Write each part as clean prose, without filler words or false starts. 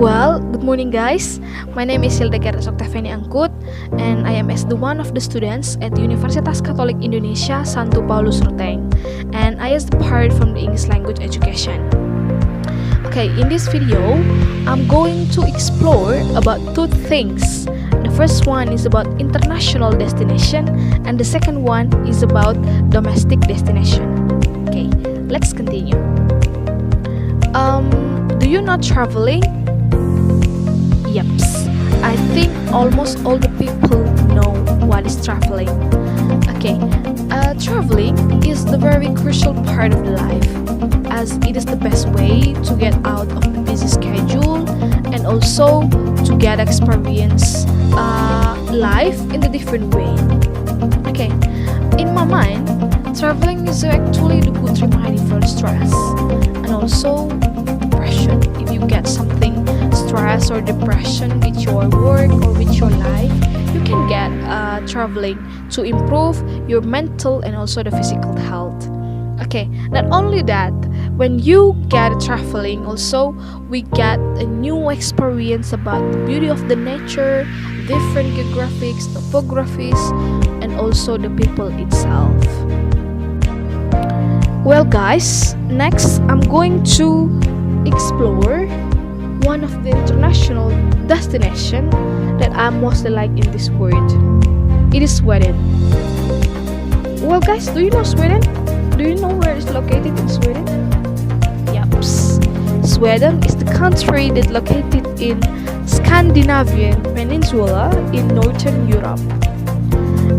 Well, good morning guys. My name is Hildegardis Oktaviani Angkut and I am as the one of the students at the Universitas Katolik Indonesia Santo Paulus Ruteng, and I as the part from the English language education. Okay, in this video, I'm going to explore about two things. The first one is about international destination and the second one is about domestic destination. Okay, let's continue. Do you know traveling? Yeps, I think almost all the people know what is traveling. Okay, traveling is the very crucial part of the life, as it is the best way to get out of the busy schedule and also to get experience life in a different way. Okay, in my mind, traveling is actually the good remedy for stress and also depression. If you get something stress or depression with your work or with your life, you can get traveling to improve your mental and also the physical health. Okay, not only that, when you get traveling also we get a new experience about the beauty of the nature, different geographics, topographies, and also the people itself. Well guys, next I'm going to explore one of the international destination that I mostly like in this world. It is Sweden. Well guys, do you know Sweden? Do you know where it's located in Sweden? Yups. Sweden is the country that located in Scandinavian peninsula in Northern Europe.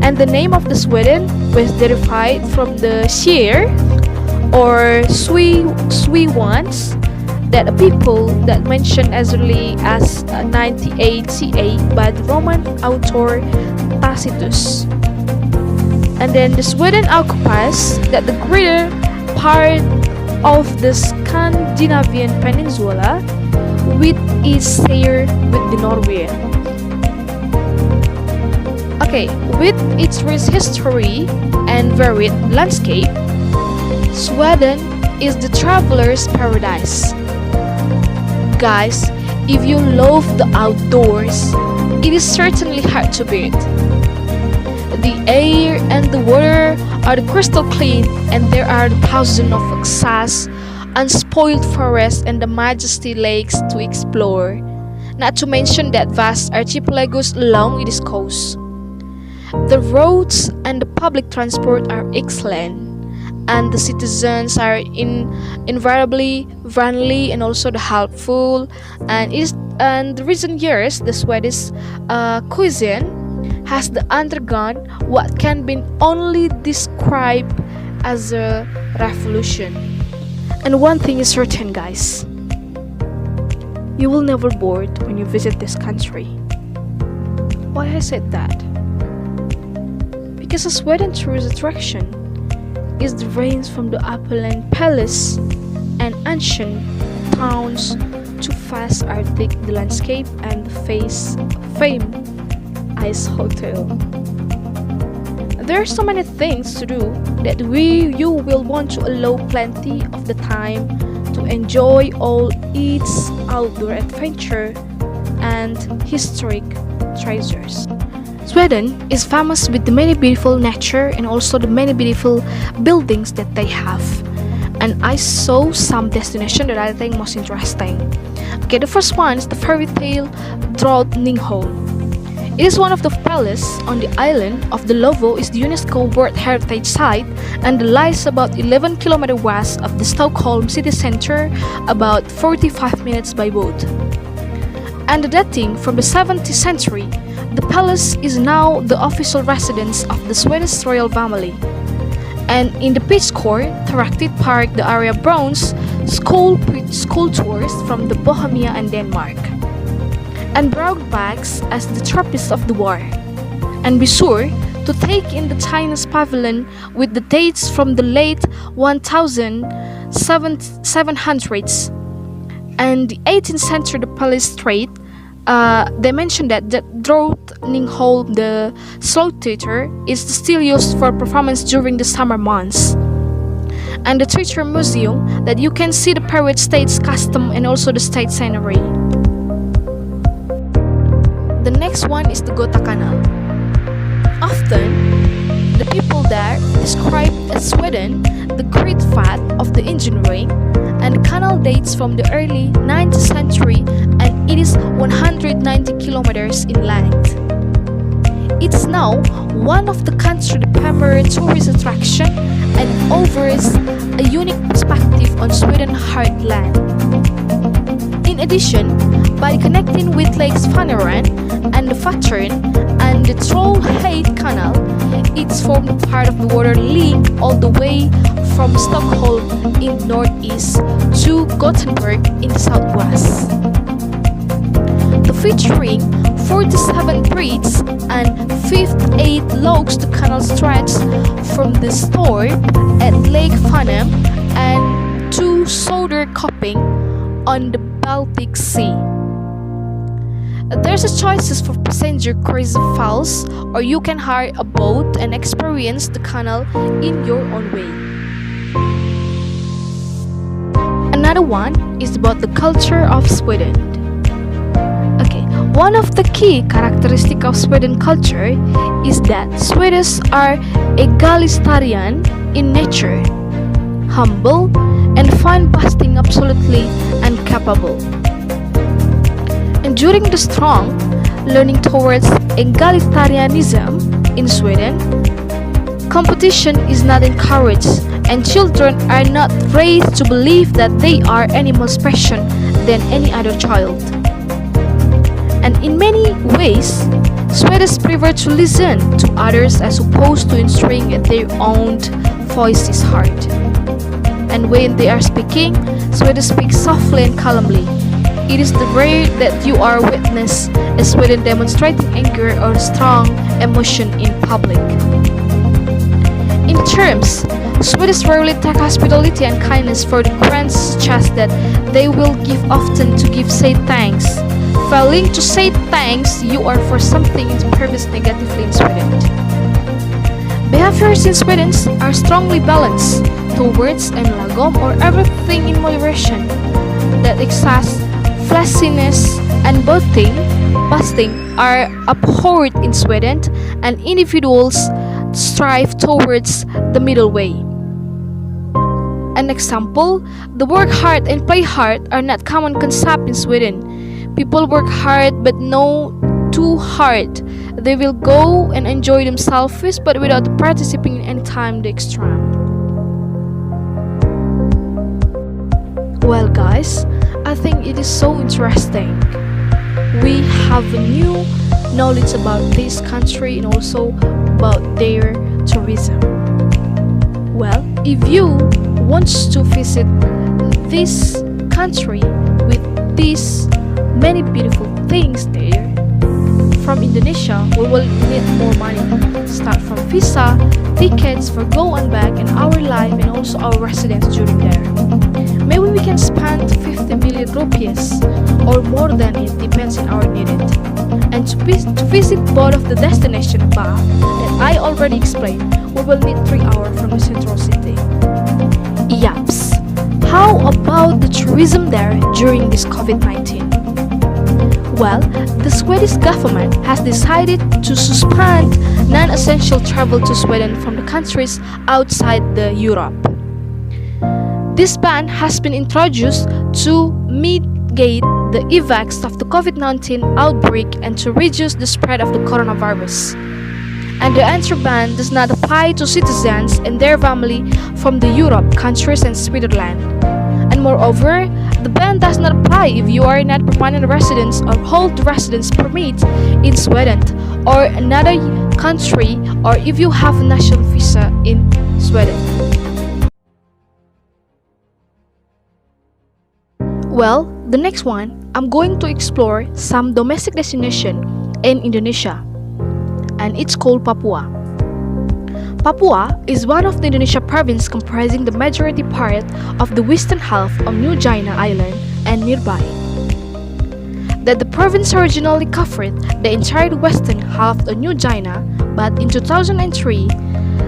And the name of the Sweden was derived from the Shere or Swedes, that the people that mentioned as early as 98 CA by the Roman author Tacitus. And then the Sweden occupies that the greater part of the Scandinavian peninsula, with its share with the Norway. Okay, with its rich history and varied landscape, Sweden is the traveler's paradise. Guys, if you love the outdoors, it is certainly hard to beat. The air and the water are crystal clean, and there are thousands of vast, unspoiled forests and the majesty lakes to explore, not to mention that vast archipelagos along its coast. The roads and the public transport are excellent, and the citizens are invariably friendly and also helpful. And the recent years, the Swedish cuisine has undergone what can be only described as a revolution. And one thing is certain, guys, you will never bored when you visit this country. Why I said that? Because Sweden's tourist attraction is the range from the opulent palace and ancient towns to vast Arctic landscape and the famed ice hotel. There are so many things to do that you will want to allow plenty of the time to enjoy all its outdoor adventure and historic treasures. Sweden is famous with the many beautiful nature and also the many beautiful buildings that they have. And I saw some destination that I think most interesting. Okay, the first one is the fairy tale Drottningholm. It is one of the palaces on the island of the Lovo, is the UNESCO World Heritage Site, and lies about 11 km west of the Stockholm city center, about 45 minutes by boat. And dating from the 17th century, the palace is now the official residence of the Swedish royal family. And in the Peach Court, Terracted Park, the area bronze sculptures from the Bohemia and Denmark, and brought back as the trophies of the war. And be sure to take in the Chinese pavilion with the dates from the late 1700s and the 18th century. The palace Strait. They mentioned that the Drottningholm, the slow theater, is still used for performance during the summer months. And the theater museum, that you can see the parade state's custom and also the state scenery. next one is the Gotha Canal. Often, the people there describe as Sweden the great fat of the engineering, and the canal dates from the early 9th century and it is 190 kilometers in length. It's now one of the country's primary tourist attraction and offers a unique perspective on Sweden's heartland. In addition, by connecting with Lakes Vaneren and the Vättern and the Trollhätte Canal, it's formed part of the water link all the way from Stockholm in the northeast to Gothenburg in the southwest. The featuring 47 bridges and 58 locks, the canal stretches from the store at Lake Vanem and to Söderköping on the Baltic Sea. There's a choices for passenger cruise vessels, or you can hire a boat and experience the canal in your own way. Another one is about the culture of Sweden. Okay, one of the key characteristics of Sweden culture is that Swedes are egalitarian in nature, humble, and find busting absolutely incapable. And during the strong learning towards egalitarianism in Sweden, competition is not encouraged and children are not raised to believe that they are any more special than any other child. And in many ways, Swedes prefer to listen to others as opposed to ensuring that their own voice is heard. And when they are speaking, Swedes speak softly and calmly. It is the rare that you are witness a Sweden demonstrating anger or strong emotion in public. In terms, Swedes rarely take hospitality and kindness for granted, such as that they will give often to give say thanks. Failing to say thanks, you are for something is perceived negatively in Sweden. Behaviors in Sweden are strongly balanced towards and lagom or everything in moderation. That excess, flashiness, and boasting are abhorred in Sweden, and individuals strive towards the middle way. An example, the work hard and play hard are not common concepts in Sweden. People work hard but no too hard. They will go and enjoy themselves but without participating in any time the extreme. Well guys, I think it is so interesting. We have a new knowledge about this country and also about their tourism. Well, if you want to visit this country with these many beautiful things there, from Indonesia, we will need more money. Start from visa, tickets for go and back, and our life and also our residence during there. Maybe we can spend 50 million rupees or more than it, depends on our needed. And to visit both of the destination above that I already explained, we will need 3 hours from the central city. Yaps. How about the tourism there during this COVID-19? Well, the Swedish government has decided to suspend non-essential travel to Sweden from the countries outside the Europe. This ban has been introduced to mitigate the effects of the COVID-19 outbreak and to reduce the spread of the coronavirus. And the entry ban does not apply to citizens and their family from the Europe countries and Switzerland. And moreover, the ban does not apply if you are not permanent resident or hold residence permit in Sweden or another country, or if you have a national visa in Sweden. Well, the next one, I'm going to explore some domestic destination in Indonesia, and it's called Papua. Papua is one of the Indonesia province comprising the majority part of the western half of New Guinea Island and nearby. That the province originally covered the entire western half of New Guinea, but in 2003,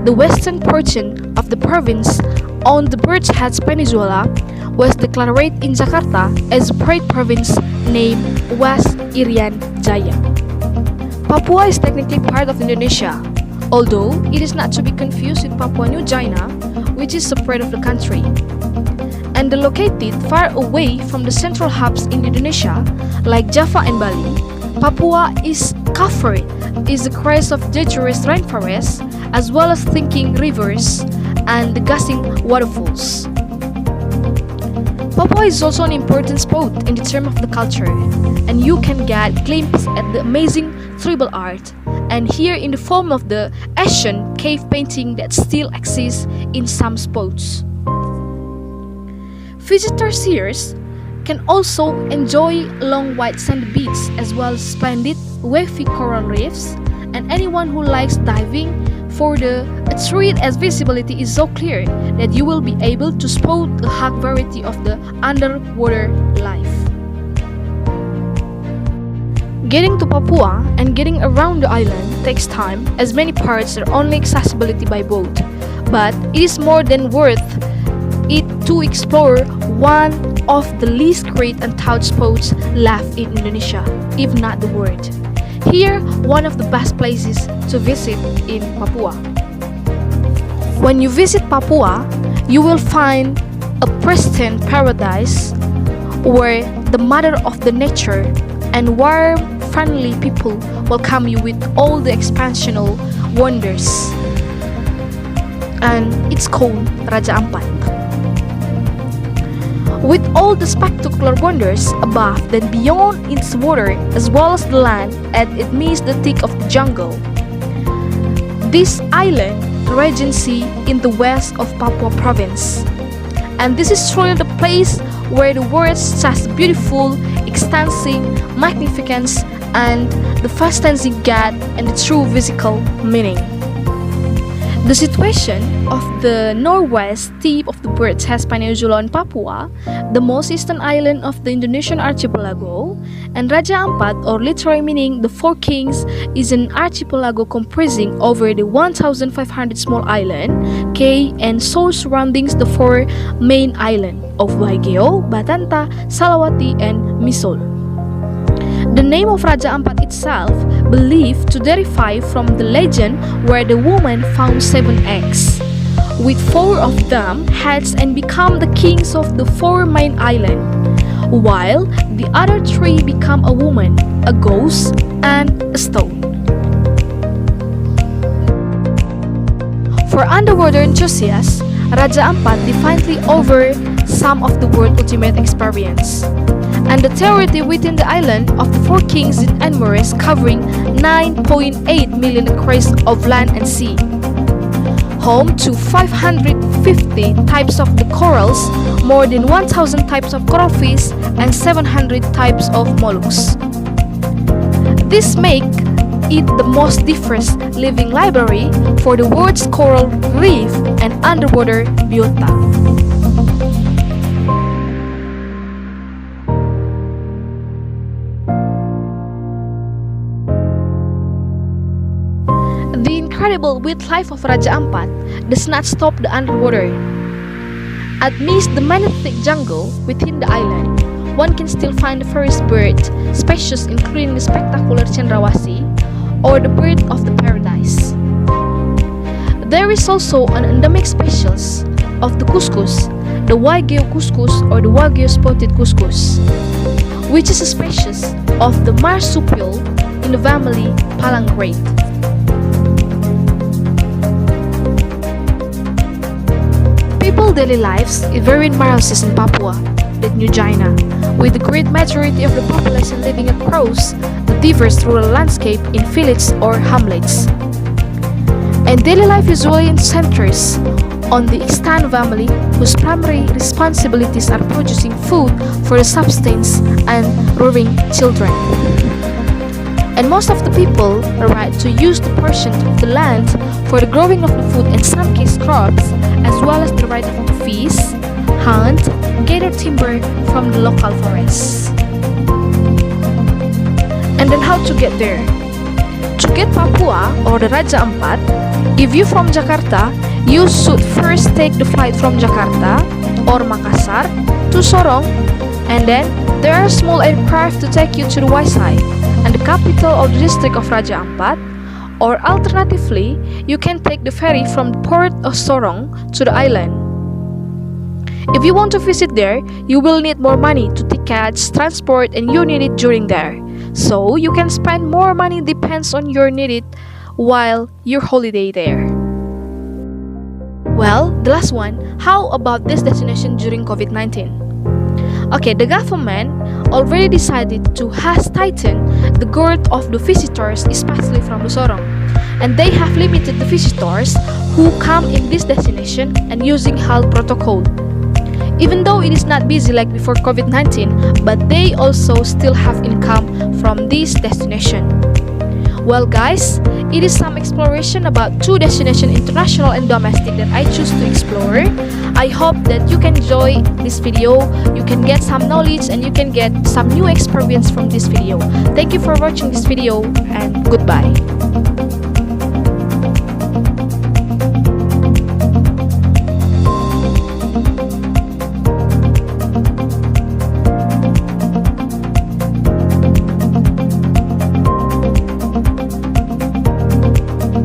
the western portion of the province on the Birch Heads Peninsula was declared in Jakarta as a separate province named West Irian Jaya. Papua is technically part of Indonesia, although it is not to be confused with Papua New Guinea, which is separate of the country. And located far away from the central hubs in Indonesia, like Java and Bali, Papua is covered is the crest of dangerous rainforests, as well as thinking rivers and the gushing waterfalls. Papua is also an important spot in the term of the culture, and you can get a glimpse at the amazing tribal art, and here in the form of the Asian cave painting that still exists in some spots. Visitors here can also enjoy long white sandy beaches as well as splendid wavy coral reefs, and anyone who likes diving for the treat as visibility is so clear that you will be able to spot a high variety of the underwater life. Getting to Papua and getting around the island takes time, as many parts are only accessibility by boat, but it is more than worth it to explore one of the least great untouched spots left in Indonesia, if not the world. Here, one of the best places to visit in Papua. When you visit Papua, you will find a pristine paradise where the mother of the nature and warm, friendly people welcome you with all the expansional wonders. And it's called Raja Ampat. With all the spectacular wonders above and beyond its water, as well as the land as it meets the thick of the jungle. This island, regency in the west of Papua province. And this is truly the place where the words such beautiful, extensive, magnificence, and the fascinating God and the true physical meaning. The situation of the northwest tip of the Bird's Peninsula in Papua, the most eastern island of the Indonesian archipelago, and Raja Ampat, or literally meaning the Four Kings, is an archipelago comprising over the 1,500 small islands, cay, and shoal surrounding the four main islands of Waigeo, Batanta, Salawati, and Misol. The name of Raja Ampat itself believed to derive from the legend where the woman found 7 eggs, with 4 of them hatched and become the kings of the 4 main islands, while the other 3 become a woman, a ghost, and a stone. For underwater enthusiasts, Raja Ampat definitely offers some of the world's ultimate experience. And the territory within the island of the Four Kings is enormous, covering 9.8 million acres of land and sea. Home to 550 types of the corals, more than 1,000 types of coral fish, and 700 types of mollusks. This makes it the most diverse living library for the world's coral reef and underwater biota. The incredible wildlife of Raja Ampat does not stop the underwater. Amidst the magnificent jungle within the island, one can still find the various bird species including the spectacular cendrawasih or the bird of the paradise. There is also an endemic species of the cuscus, the Waigeo cuscus or the Waigeo spotted cuscus, which is a species of the marsupial in the family Palangrate. People's daily lives is very marvelous in Papua, the New Guinea, with the great majority of the population living across the diverse rural landscape in villages or hamlets. And daily life usually centers on the extant family whose primary responsibilities are producing food for the subsistence and rearing children. And most of the people are right to use the portion of the land for the growing of the food and some case crops, as well as the right to fish, hunt, gather timber from the local forests. And then how to get there? To get Papua or the Raja Ampat, if you from Jakarta, you should first take the flight from Jakarta or Makassar to Sorong, and then There are small aircraft to take you to the Waisai and the capital of the district of Raja Ampat, or alternatively, you can take the ferry from the port of Sorong to the island. If you want to visit there, you will need more money to tickets, transport, and you need it during there. So you can spend more money depends on your need it while your holiday there. Well, the last one, how about this destination during COVID-19? Okay, the government already decided to has tightened the girth of the visitors, especially from the Sorong, and they have limited the visitors who come in this destination and using health protocol. Even though it is not busy like before COVID-19, but they also still have income from this destination. Well guys, it is some exploration about two destinations, international and domestic, that I choose to explore. I hope that you can enjoy this video, you can get some knowledge and you can get some new experience from this video. Thank you for watching this video and goodbye.